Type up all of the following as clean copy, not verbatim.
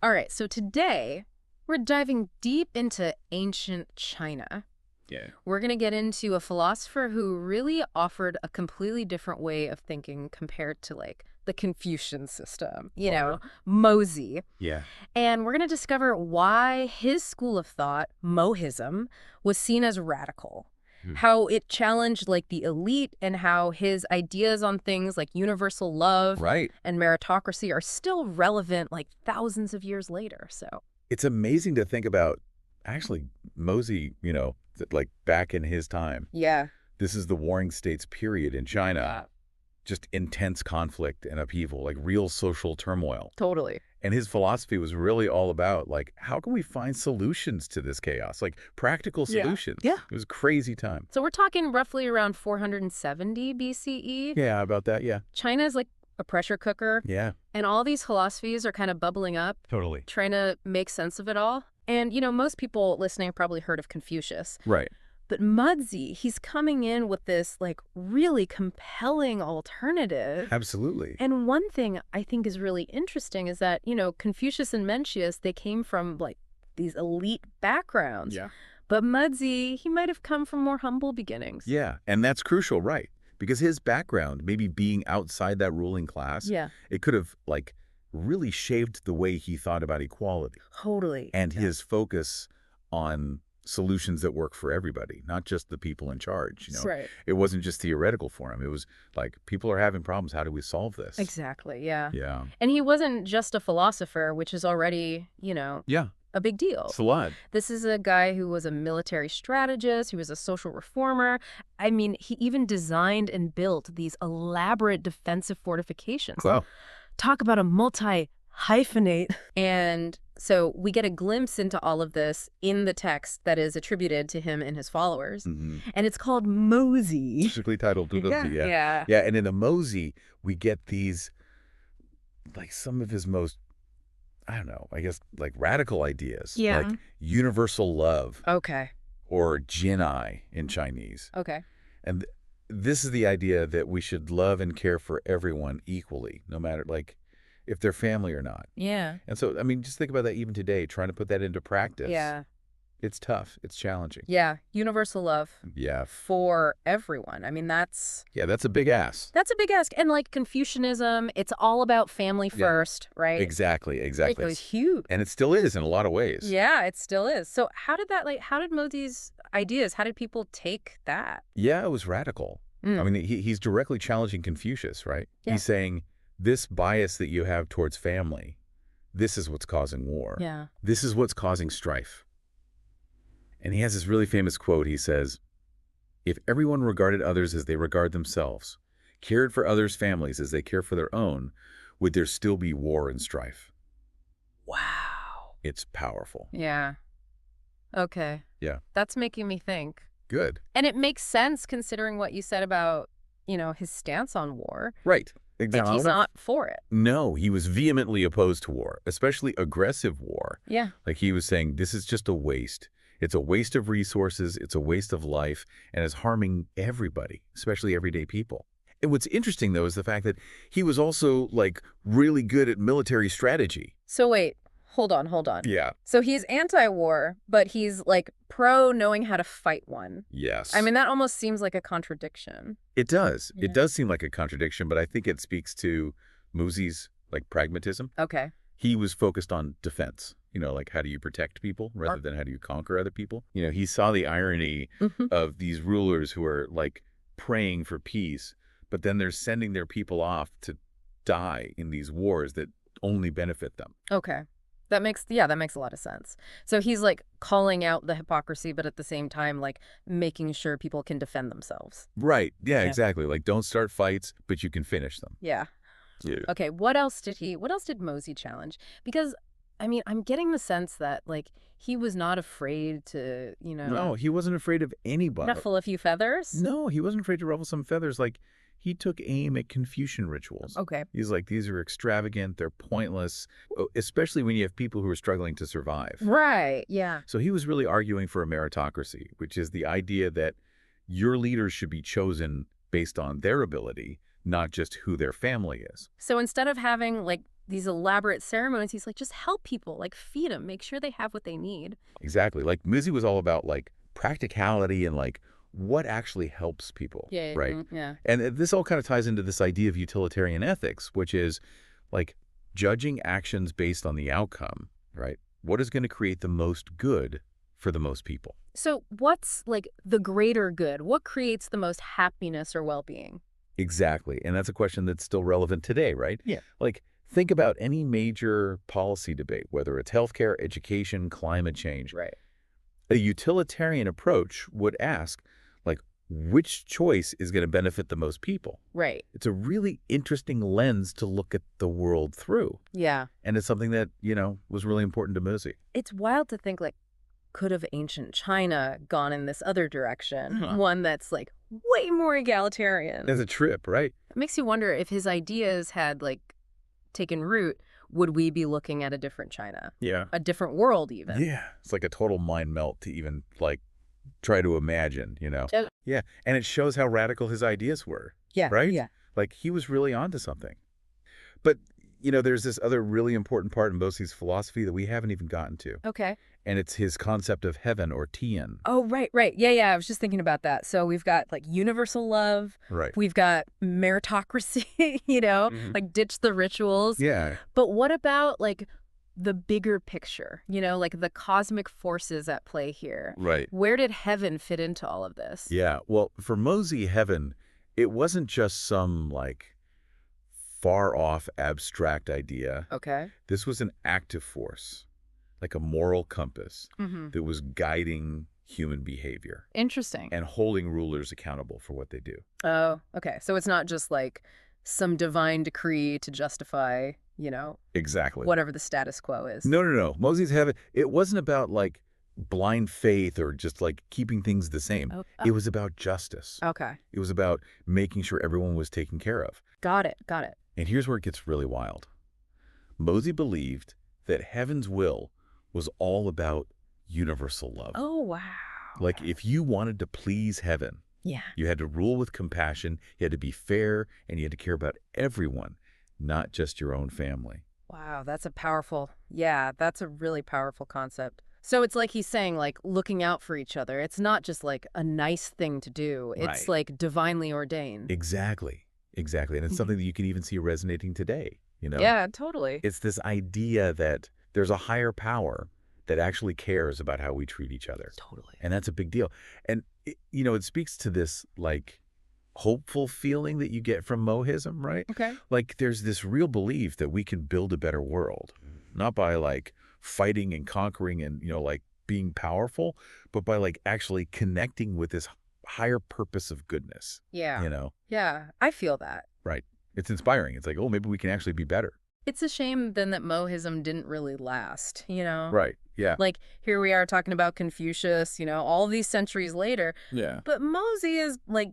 All right, so today we're diving deep into ancient China. Yeah. We're going to get into a philosopher who really offered a completely different way of thinking compared to, like, the Confucian system, Mozi. Yeah. And we're going to discover why his school of thought, Mohism, was seen as radical. How it challenged, like, the elite, and how his ideas on things like universal love Right. and meritocracy are still relevant, like, thousands of years later. So It's amazing to think about, actually, Mozi, like back in his time. yeah. This is the Warring States period in China. Just intense conflict and upheaval, like real social turmoil. Totally. And his philosophy was really all about, like, how can we find solutions to this chaos? Like, practical solutions. Yeah. It was a crazy time. So we're talking roughly around 470 BCE. Yeah, about that, yeah. China is like a pressure cooker. Yeah. And all these philosophies are kind of bubbling up, Totally. trying to make sense of it all. And, most people listening have probably heard of Confucius. Right. But Mozi, he's coming in with this, like, really compelling alternative. Absolutely. And one thing I think is really interesting is that, Confucius and Mencius, they came from, like, these elite backgrounds. Yeah. But Mozi, he might have come from more humble beginnings. Yeah, and that's crucial, right? Because his background, maybe being outside that ruling class, it could have, like, really shaped the way he thought about equality. Totally. And his focus on solutions that work for everybody, not just the people in charge. Right. It wasn't just theoretical for him. It was like, people are having problems. How do we solve this? Exactly, yeah. Yeah. And he wasn't just a philosopher, which is already, Yeah. a big deal. It's a lot. This is a guy who was a military strategist, he was a social reformer. I mean, he even designed and built these elaborate defensive fortifications. Wow. Talk about a multi-hyphenate. And so we get a glimpse into all of this in the text that is attributed to him and his followers. Mm-hmm. And it's called Mozi. Specifically titled. Yeah. Yeah, and in the Mozi, we get these, like, some of his most, I don't know, I guess, like, radical ideas. Yeah. Like universal love. Okay. Or Jian Ai in Chinese. Okay. And this is the idea that we should love and care for everyone equally, no matter, like, if they're family or not. Yeah. And so, I mean, just think about that even today, trying to put that into practice. Yeah. It's tough. It's challenging. Yeah. Universal love. Yeah. For everyone. I mean, that's a big ask. a big ask. And, like, Confucianism, it's all about family first, right? Exactly. It was huge. And it still is in a lot of ways. Yeah, it still is. So how did Mozi's ideas, how did people take that? Yeah, it was radical. I mean, he's directly challenging Confucius, right? Yeah. He's saying, this bias that you have towards family, this is what's causing war. Yeah. This is what's causing strife. And he has this really famous quote. He says, if everyone regarded others as they regard themselves, cared for others' families as they care for their own, would there still be war and strife? Wow. It's powerful. Yeah. Okay. Yeah. That's making me think. Good. And it makes sense considering what you said about, his stance on war. Right. Like, Exactly. he's not for it. No, he was vehemently opposed to war, especially aggressive war. Yeah. Like, he was saying, this is just a waste. It's a waste of resources, it's a waste of life, and it's harming everybody, especially everyday people. And what's interesting, though, is the fact that he was also, like, really good at military strategy. So wait, hold on. Yeah. So he's anti-war, but he's, like, pro knowing how to fight one. Yes. I mean, that almost seems like a contradiction. It does. Yeah. It does seem like a contradiction, but I think it speaks to Mozi's, like, pragmatism. Okay. He was focused on defense. Like, how do you protect people rather than how do you conquer other people? He saw the irony of these rulers who are, like, praying for peace, but then they're sending their people off to die in these wars that only benefit them. Okay. That makes a lot of sense. So he's, like, calling out the hypocrisy, but at the same time, like, making sure people can defend themselves. Right. Yeah, exactly. Like, don't start fights, but you can finish them. Yeah. Yeah. Okay, what else did Mozi challenge? Because, I mean, I'm getting the sense that, like, he was not afraid to, No, he wasn't afraid of anybody. ruffle a few feathers. No, he wasn't afraid to ruffle some feathers. Like, he took aim at Confucian rituals. Okay. He's like, these are extravagant, they're pointless, especially when you have people who are struggling to survive. Right, yeah. So he was really arguing for a meritocracy, which is the idea that your leaders should be chosen based on their ability, not just who their family is. So instead of having, like, these elaborate ceremonies. He's like, just help people, like feed them, make sure they have what they need. Exactly. Like Mozi was all about like practicality and like what actually helps people, Yeah, right? yeah. And this all kind of ties into this idea of utilitarian ethics, which is like judging actions based on the outcome, right? What is going to create the most good for the most people? So what's like the greater good? What creates the most happiness or well-being? Exactly. And that's a question that's still relevant today, right? Yeah. Like think about any major policy debate, whether it's healthcare, education, climate change. Right. A utilitarian approach would ask, like, which choice is going to benefit the most people? Right. It's a really interesting lens to look at the world through. Yeah. And it's something that, was really important to Mozi. It's wild to think, like, could have ancient China gone in this other direction? Huh. One that's, like, way more egalitarian. As a trip, right? It makes you wonder if his ideas had, like, taken root, would we be looking at a different China? Yeah. A different world, even? Yeah. It's like a total mind melt to even, like, try to imagine, Yeah. Yeah. And it shows how radical his ideas were. Yeah. Right? Yeah. Like, he was really onto something. But, there's this other really important part in Mozi's philosophy that we haven't even gotten to. Okay. And it's his concept of heaven or Tian. Oh, right, right. Yeah. I was just thinking about that. So we've got, like, universal love. Right. We've got meritocracy, like ditch the rituals. Yeah. But what about, like, the bigger picture, like the cosmic forces at play here? Right. Where did heaven fit into all of this? Yeah. Well, for Mozi, heaven, it wasn't just some, like, far-off abstract idea. Okay. This was an active force, like a moral compass that was guiding human behavior Interesting. and holding rulers accountable for what they do. Oh, okay. So it's not just like some divine decree to justify, Exactly. whatever the status quo is. No. Mozi's heaven, it wasn't about, like, blind faith or just, like, keeping things the same. Oh, It was about justice. okay. It was about making sure everyone was taken care of. Got it. And here's where it gets really wild. Mozi believed that heaven's will was all about universal love. Oh, wow. Like, if you wanted to please heaven, Yeah. you had to rule with compassion, you had to be fair, and you had to care about everyone, not just your own family. Wow, that's a really powerful concept. So it's like he's saying, like, looking out for each other. It's not just like a nice thing to do. It's Right. like divinely ordained. Exactly. And it's something that you can even see resonating today, Yeah, totally. It's this idea that there's a higher power that actually cares about how we treat each other. Totally. And that's a big deal. And, it speaks to this, like, hopeful feeling that you get from Mohism, right? Okay. Like, there's this real belief that we can build a better world, not by, like, fighting and conquering and, like, being powerful, but by, like, actually connecting with this higher purpose of goodness, Yeah. Yeah, I feel that. Right. It's inspiring. It's like, oh, maybe we can actually be better. It's a shame then that Mohism didn't really last, Right. Yeah. Like, here we are talking about Confucius, all these centuries later. Yeah. But Mozi is, like,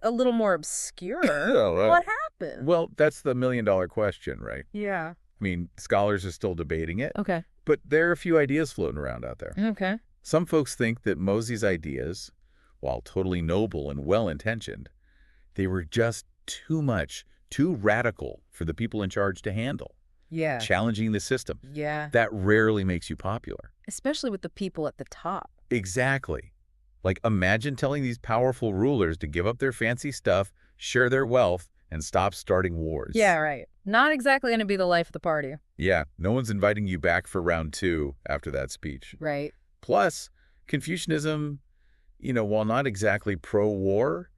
a little more obscure. Oh, right. What happened? Well, that's the million-dollar question, right? Yeah. I mean, scholars are still debating it, Okay. but there are a few ideas floating around out there. Okay. Some folks think that Mozi's ideas, while totally noble and well-intentioned, they were just too radical for the people in charge to handle. Yeah. Challenging the system. Yeah. That rarely makes you popular. Especially with the people at the top. Exactly. Like, imagine telling these powerful rulers to give up their fancy stuff, share their wealth, and stop starting wars. Yeah, right. Not exactly going to be the life of the party. Yeah, no one's inviting you back for round 2 after that speech. Right. Plus, Confucianism, while not exactly pro-war,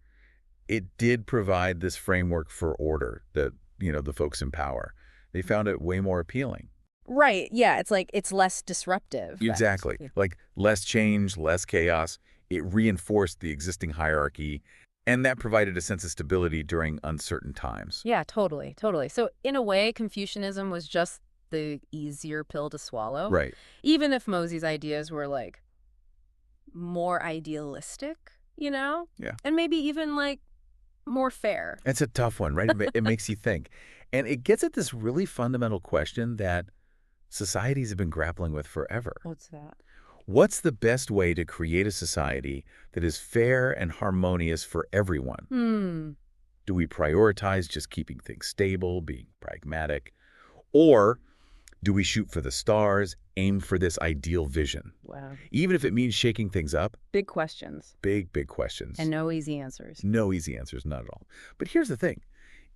it did provide this framework for order that, the folks in power, they found it way more appealing. Right. Yeah. It's like it's less disruptive. Exactly. Yeah. Like less change, less chaos. It reinforced the existing hierarchy, and that provided a sense of stability during uncertain times. Yeah, totally. Totally. So in a way, Confucianism was just the easier pill to swallow. Right. Even if Mozi's ideas were like more idealistic, Yeah. And maybe even like more fair. It's a tough one, right? It makes you think. And it gets at this really fundamental question that societies have been grappling with forever. What's that? What's the best way to create a society that is fair and harmonious for everyone? Do we prioritize just keeping things stable, being pragmatic? Or do we shoot for the stars, aim for this ideal vision? Wow. Even if it means shaking things up, Big questions. big questions. And no easy answers. No easy answers, not at all. But here's the thing.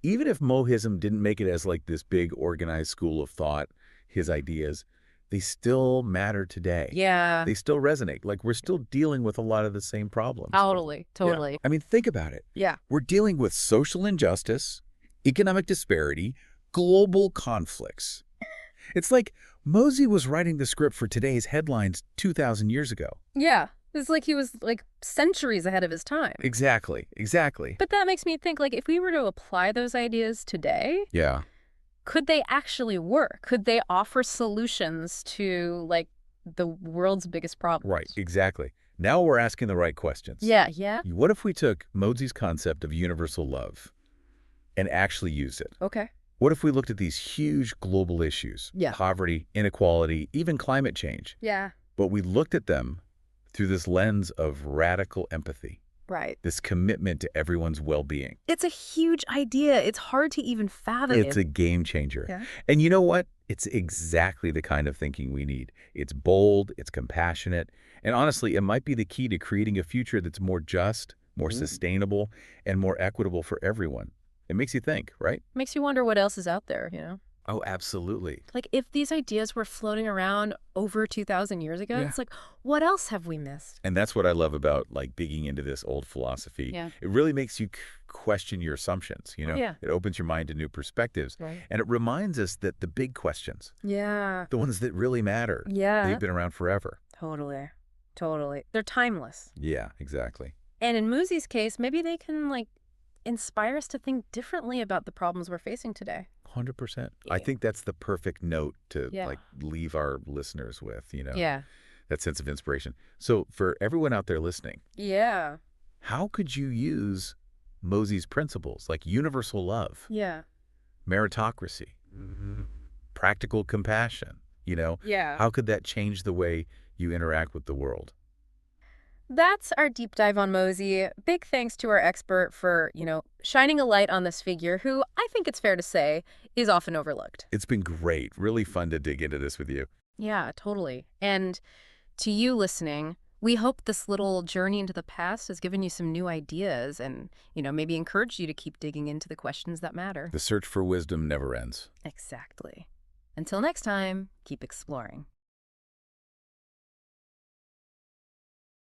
Even if Mohism didn't make it as like this big organized school of thought, his ideas, they still matter today. Yeah. They still resonate. Like we're still dealing with a lot of the same problems. Totally. Yeah. I mean, think about it. Yeah. We're dealing with social injustice, economic disparity, global conflicts. It's like Mozi was writing the script for today's headlines 2,000 years ago. Yeah. It's like he was like centuries ahead of his time. Exactly. But that makes me think, like, if we were to apply those ideas today, Yeah. could they actually work? Could they offer solutions to, like, the world's biggest problems? Right, exactly. Now we're asking the right questions. Yeah. What if we took Mozi's concept of universal love and actually used it? Okay. What if we looked at these huge global issues, Yeah. poverty, inequality, even climate change, Yeah. but we looked at them through this lens of radical empathy, Right. this commitment to everyone's well-being? It's a huge idea. It's hard to even fathom It's a game changer. Yeah. And you know what? It's exactly the kind of thinking we need. It's bold, it's compassionate, and honestly, it might be the key to creating a future that's more just, more sustainable, and more equitable for everyone. It makes you think, right? Makes you wonder what else is out there, you know? Oh, absolutely. Like, if these ideas were floating around over 2,000 years ago, Yeah. it's like, what else have we missed? And that's what I love about like digging into this old philosophy. Yeah. It really makes you question your assumptions, you know? Yeah. It opens your mind to new perspectives. Right. And it reminds us that the big questions, Yeah. the ones that really matter, Yeah. they've been around forever. Totally. They're timeless. Yeah, exactly. And in Mozi's case, maybe they can, like, inspire us to think differently about the problems we're facing today. 100%. I Yeah. think that's the perfect note to Yeah. like leave our listeners with, you know? Yeah. That sense of inspiration. So for everyone out there listening, Yeah. how could you use Mozi's principles like universal love, Yeah. meritocracy, practical compassion, you know? Yeah. How could that change the way you interact with the world? That's our deep dive on Mozi. Big thanks to our expert for, shining a light on this figure who, I think it's fair to say, is often overlooked. It's been great. Really fun to dig into this with you. Yeah, totally. And to you listening, we hope this little journey into the past has given you some new ideas and, maybe encouraged you to keep digging into the questions that matter. The search for wisdom never ends. Exactly. Until next time, keep exploring.